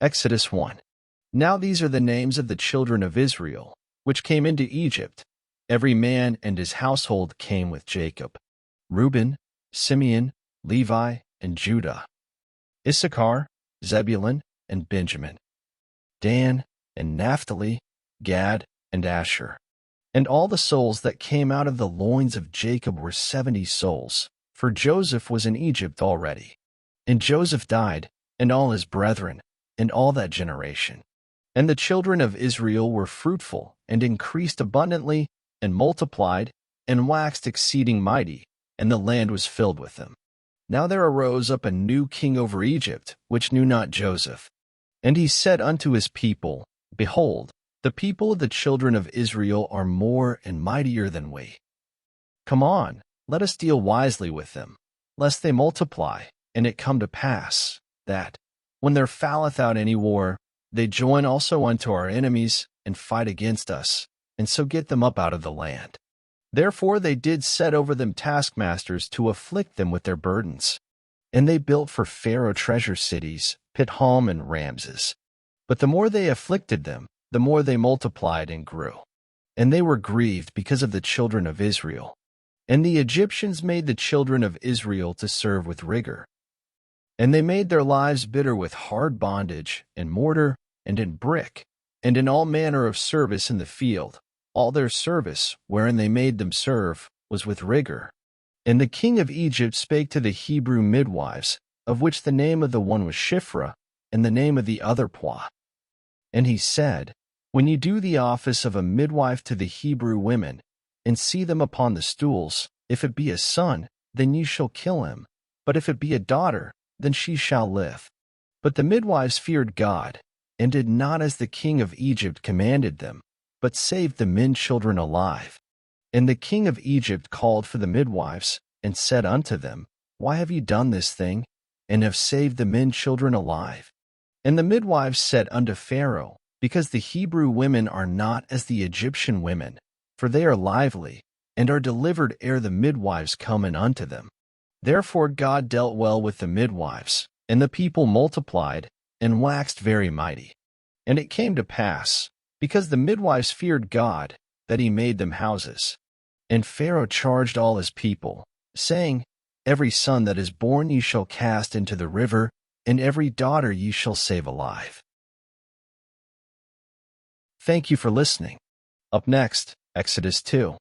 Exodus 1. Now these are the names of the children of Israel, which came into Egypt. Every man and his household came with Jacob: Reuben, Simeon, Levi, and Judah; Issachar, Zebulun, and Benjamin; Dan, and Naphtali, Gad, and Asher. And all the souls that came out of the loins of Jacob were 70 souls, for Joseph was in Egypt already. And Joseph died, and all his brethren, and all that generation. And the children of Israel were fruitful, and increased abundantly, and multiplied, and waxed exceeding mighty, and the land was filled with them. Now there arose up a new king over Egypt, which knew not Joseph. And he said unto his people, Behold, the people of the children of Israel are more and mightier than we. Come on, let us deal wisely with them, lest they multiply, and it come to pass, that, when there falleth out any war, they join also unto our enemies, and fight against us, and so get them up out of the land. Therefore they did set over them taskmasters to afflict them with their burdens. And they built for Pharaoh treasure cities, Pithom and Ramses. But the more they afflicted them, the more they multiplied and grew. And they were grieved because of the children of Israel. And the Egyptians made the children of Israel to serve with rigor. And they made their lives bitter with hard bondage, in mortar, and in brick, and in all manner of service in the field. All their service, wherein they made them serve, was with rigor. And the king of Egypt spake to the Hebrew midwives, of which the name of the one was Shiphrah, and the name of the other Puah. And he said, When ye do the office of a midwife to the Hebrew women, and see them upon the stools, if it be a son, then ye shall kill him, but if it be a daughter, then she shall live. But the midwives feared God, and did not as the king of Egypt commanded them, but saved the men children alive. And the king of Egypt called for the midwives, and said unto them, Why have ye done this thing, and have saved the men children alive? And the midwives said unto Pharaoh, Because the Hebrew women are not as the Egyptian women, for they are lively, and are delivered ere the midwives come in unto them. Therefore God dealt well with the midwives, and the people multiplied, and waxed very mighty. And it came to pass, because the midwives feared God, that he made them houses. And Pharaoh charged all his people, saying, Every son that is born ye shall cast into the river, and every daughter ye shall save alive. Thank you for listening. Up next, Exodus 2.